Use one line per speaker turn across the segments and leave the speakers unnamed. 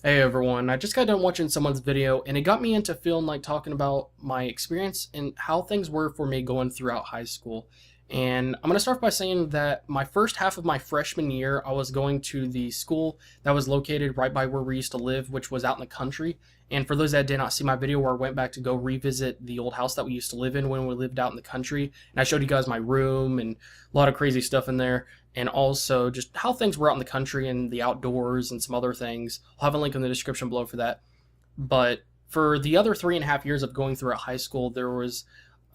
Hey everyone, I just got done watching someone's video and it got me into feeling like talking about my experience and how things were for me going throughout high school. And I'm going to start by saying that my first half of my freshman year, I was going to the school that was located right by where we used to live, which was out in the country. And for those that did not see my video where I went back to go revisit the old house that we used to live in when we lived out in the country, and I showed you guys my room and a lot of crazy stuff in there, and also just how things were out in the country and the outdoors and some other things. I'll have a link in the description below for that. But for the other 3.5 years of going through at high school, there was,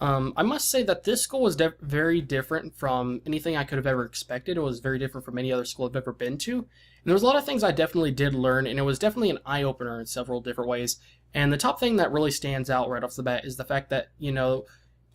I must say that this school was very different from anything I could have ever expected. It was very different from any other school I've ever been to. And there was a lot of things I definitely did learn, and it was definitely an eye opener in several different ways. And the top thing that really stands out right off the bat is the fact that,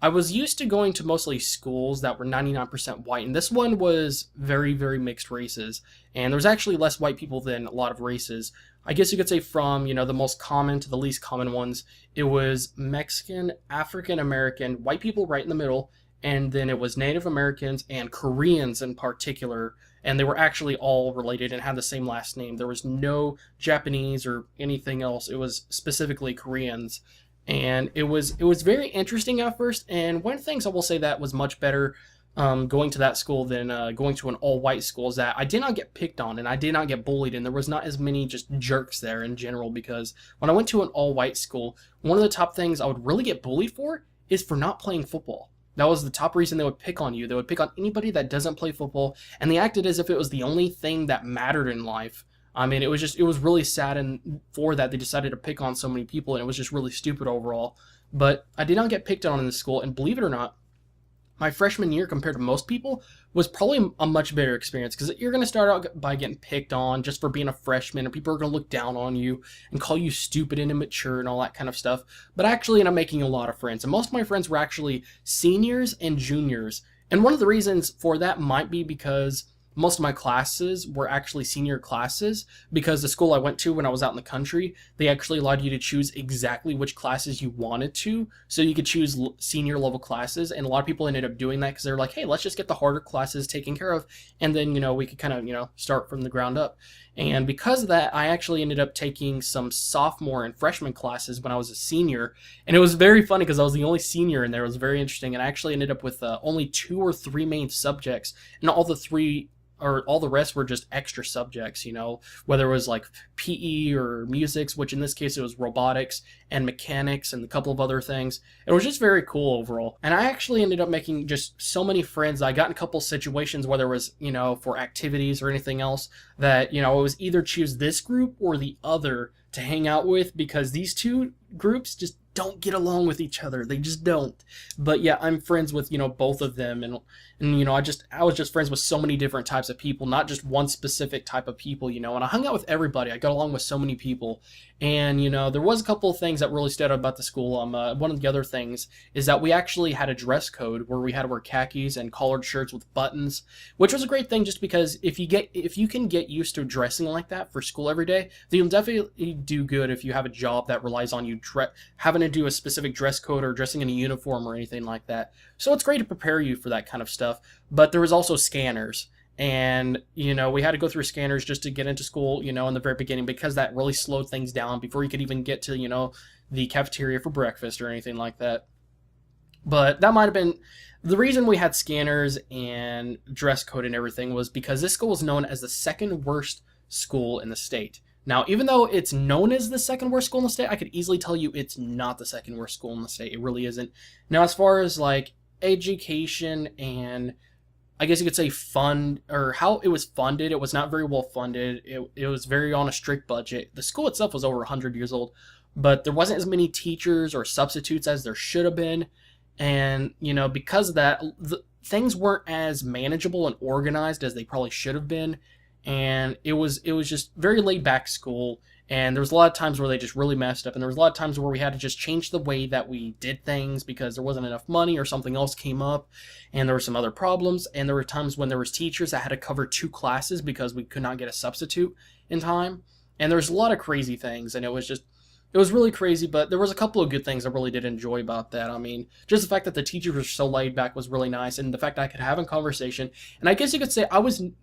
I was used to going to mostly schools that were 99% white, and this one was very, very mixed races. And there was actually less white people than a lot of races. I guess you could say from, the most common to the least common ones. It was Mexican, African American, white people right in the middle, and then it was Native Americans and Koreans in particular. And they were actually all related and had the same last name. There was no Japanese or anything else. It was specifically Koreans, and it was very interesting at first. And one of the things I will say that was much better going to that school than going to an all-white school is that I did not get picked on and I did not get bullied, and there was not as many just jerks there in general. Because when I went to an all-white school, one of the top things I would really get bullied for is for not playing football. That was the top reason they would pick on you. They would pick on anybody that doesn't play football, and they acted as if it was the only thing that mattered in life. I mean, it was really sad, and for that they decided to pick on so many people, and it was just really stupid overall. But I did not get picked on in this school, and believe it or not, my freshman year compared to most people was probably a much better experience, because you're going to start out by getting picked on just for being a freshman, and people are going to look down on you and call you stupid and immature and all that kind of stuff. But I actually ended up making a lot of friends, and most of my friends were actually seniors and juniors. And one of the reasons for that might be because most of my classes were actually senior classes, because the school I went to when I was out in the country, they actually allowed you to choose exactly which classes you wanted to. So you could choose senior level classes, and a lot of people ended up doing that because they're like, hey, let's just get the harder classes taken care of, and then, we could kind of, start from the ground up. And because of that, I actually ended up taking some sophomore and freshman classes when I was a senior. And it was very funny because I was the only senior in there. It was very interesting. And I actually ended up with only two or three main subjects, and all the rest were just extra subjects, whether it was like PE or musics, which in this case it was robotics and mechanics and a couple of other things. It was just very cool overall. And I actually ended up making just so many friends. I got in a couple situations, whether it was, for activities or anything else, that, it was either choose this group or the other to hang out with, because these two groups just don't get along with each other. They just don't. But yeah, I'm friends with, both of them, and I was just friends with so many different types of people, not just one specific type of people, and I hung out with everybody. I got along with so many people. And there was a couple of things that really stood out about the school. One of the other things is that we actually had a dress code where we had to wear khakis and collared shirts with buttons, which was a great thing, just because if you can get used to dressing like that for school every day, then you'll definitely do good if you have a job that relies on you having to do a specific dress code or dressing in a uniform or anything like that. So it's great to prepare you for that kind of stuff. But there was also scanners, and we had to go through scanners just to get into school, in the very beginning, because that really slowed things down before you could even get to the cafeteria for breakfast or anything like that. But that might have been the reason we had scanners and dress code and everything, was because this school was known as the second worst school in the state. Now, even though it's known as the second worst school in the state, I could easily tell you it's not the second worst school in the state. It really isn't. Now, as far as like education and, I guess you could say, fund, or how it was funded, it was not very well funded. It was very on a strict budget. The school itself was over 100 years old, but there wasn't as many teachers or substitutes as there should have been. And, because of that, things weren't as manageable and organized as they probably should have been. And it was just very laid back school, and there was a lot of times where they just really messed up, and there was a lot of times where we had to just change the way that we did things because there wasn't enough money or something else came up, and there were some other problems. And there were times when there was teachers that had to cover two classes because we could not get a substitute in time. And there was a lot of crazy things, and it was really crazy. But there was a couple of good things I really did enjoy about that. I mean, just the fact that the teachers were so laid back was really nice, and the fact that I could have a conversation. And I guess you could say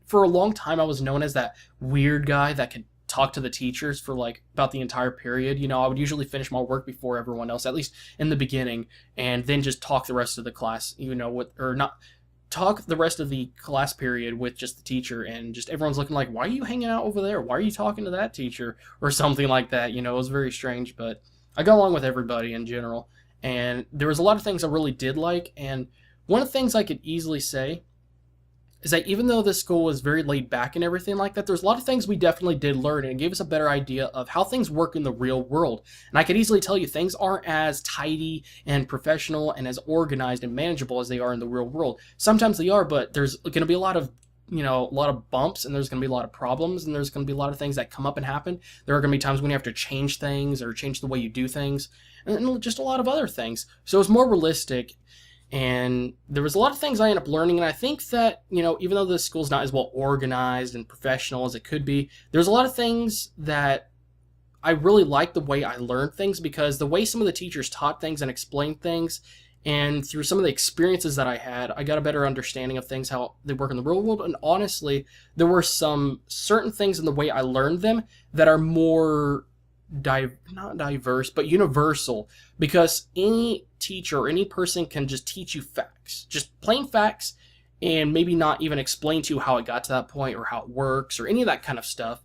for a long time, I was known as that weird guy that could talk to the teachers for like about the entire period. I would usually finish my work before everyone else, at least in the beginning, and then just talk the rest of the class, with, or not talk the rest of the class period with just the teacher, and just everyone's looking like, why are you hanging out over there? Why are you talking to that teacher? Or something like that. It was very strange, but I got along with everybody in general. And there was a lot of things I really did like, and one of the things I could easily say is that even though this school was very laid back and everything like that, there's a lot of things we definitely did learn, and it gave us a better idea of how things work in the real world. And I could easily tell you things aren't as tidy and professional and as organized and manageable as they are in the real world. Sometimes they are, but there's going to be a lot of bumps, and there's going to be a lot of problems, and there's going to be a lot of things that come up and happen. There are going to be times when you have to change things or change the way you do things, and just a lot of other things. So it's more realistic. And there was a lot of things I ended up learning, and I think that, even though the school's not as well organized and professional as it could be, there's a lot of things that I really liked the way I learned things, because the way some of the teachers taught things and explained things, and through some of the experiences that I had, I got a better understanding of things, how they work in the real world. And honestly, there were some certain things in the way I learned them that are more not diverse, but universal, because any teacher or any person can just teach you facts, just plain facts, and maybe not even explain to you how it got to that point or how it works or any of that kind of stuff.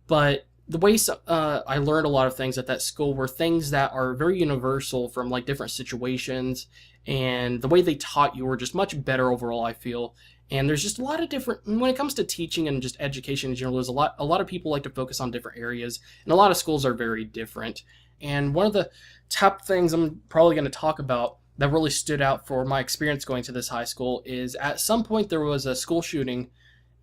But the way I learned a lot of things at that school were things that are very universal from like different situations, and the way they taught you were just much better overall, I feel. And there's just a lot of different, when it comes to teaching and just education in general, there's a lot of people like to focus on different areas, and a lot of schools are very different. And one of the top things I'm probably going to talk about that really stood out for my experience going to this high school is, at some point there was a school shooting,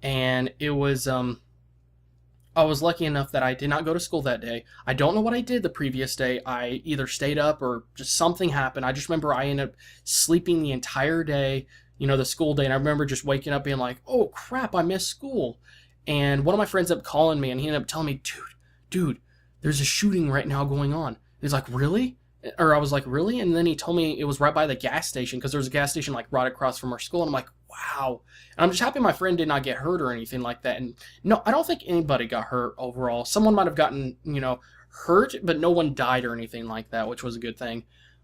and it was, I was lucky enough that I did not go to school that day. I don't know what I did the previous day. I either stayed up or just something happened. I just remember I ended up sleeping the entire day, the school day, and I remember just waking up being like, oh crap, I missed school. And one of my friends ended up calling me, and he ended up telling me, dude, there's a shooting right now going on. He's like, really? Or I was like, really? And then he told me it was right by the gas station, because there was a gas station like right across from our school. And I'm like, wow. And I'm just happy my friend did not get hurt or anything like that. And no, I don't think anybody got hurt overall. Someone might have gotten, hurt, but no one died or anything like that, which was a good thing.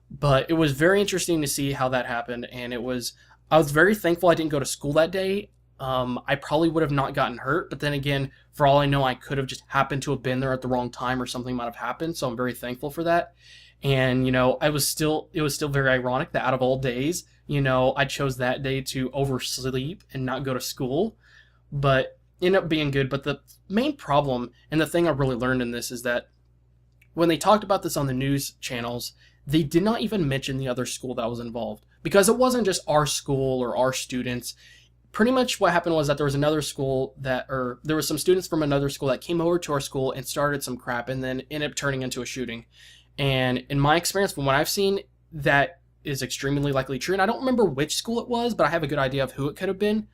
But it was very interesting to see how that happened. And I was very thankful I didn't go to school that day. I probably would have not gotten hurt, but then again, for all I know, I could have just happened to have been there at the wrong time, or something might have happened. So I'm very thankful for that. And, it was still very ironic that out of all days, I chose that day to oversleep and not go to school, but ended up being good. But the main problem, and the thing I really learned in this, is that when they talked about this on the news channels, they did not even mention the other school that was involved, because it wasn't just our school or our students. Pretty much what happened was that there was another school there was some students from another school that came over to our school and started some crap, and then ended up turning into a shooting. And in my experience, from what I've seen, that is extremely likely true. And I don't remember which school it was, but I have a good idea of who it could have been.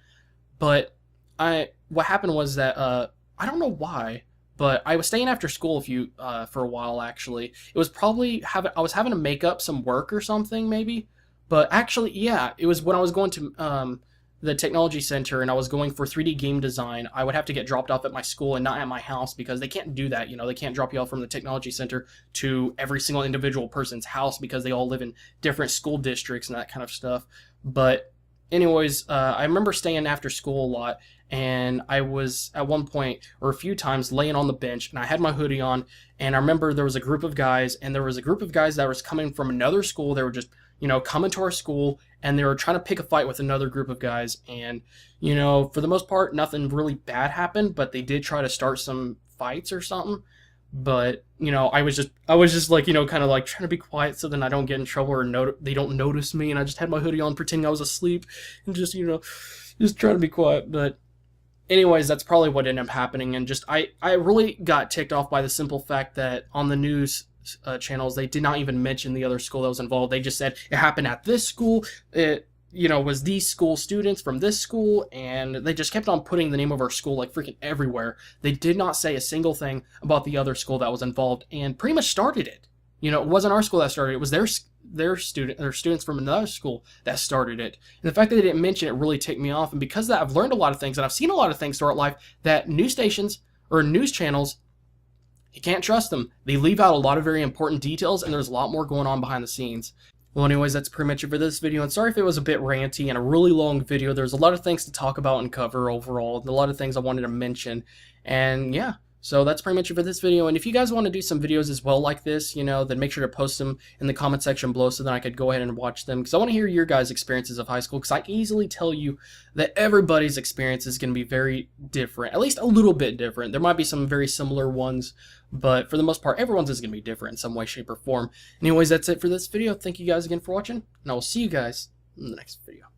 But what happened was that I don't know why, but I was staying after school for a while. Actually, it was probably I was having to make up some work or something, maybe. But actually, yeah, it was when I was going to the technology center, and I was going for 3D game design. I would have to get dropped off at my school and not at my house, because they can't do that. They can't drop you off from the technology center to every single individual person's house, because they all live in different school districts and that kind of stuff. But anyways, I remember staying after school a lot, and I was at one point, or a few times, laying on the bench, and I had my hoodie on, and I remember there was a group of guys, that was coming from another school. They were just, coming to our school, and they were trying to pick a fight with another group of guys. And, for the most part, nothing really bad happened, but they did try to start some fights or something. But, I was just like, kind of like trying to be quiet so then I don't get in trouble, or they don't notice me. And I just had my hoodie on, pretending I was asleep, and just, just trying to be quiet. But anyways, that's probably what ended up happening. And just, I really got ticked off by the simple fact that on the news channels, they did not even mention the other school that was involved. They just said it happened at this school. It, was these school students from this school, and they just kept on putting the name of our school like freaking everywhere. They did not say a single thing about the other school that was involved, and pretty much started it. It wasn't our school that started it. It was their students from another school that started it. And the fact that they didn't mention it really ticked me off. And because of that, I've learned a lot of things, and I've seen a lot of things throughout life that news stations or news channels You can't trust them. They leave out a lot of very important details, and there's a lot more going on behind the scenes. Well, anyways, that's pretty much it for this video, and sorry if it was a bit ranty and a really long video. There's a lot of things to talk about and cover overall, and a lot of things I wanted to mention, and yeah. So that's pretty much it for this video, and if you guys want to do some videos as well like this, then make sure to post them in the comment section below so that I could go ahead and watch them, because I want to hear your guys' experiences of high school, because I can easily tell you that everybody's experience is going to be very different, at least a little bit different. There might be some very similar ones, but for the most part, everyone's is going to be different in some way, shape, or form. Anyways, that's it for this video. Thank you guys again for watching, and I will see you guys in the next video.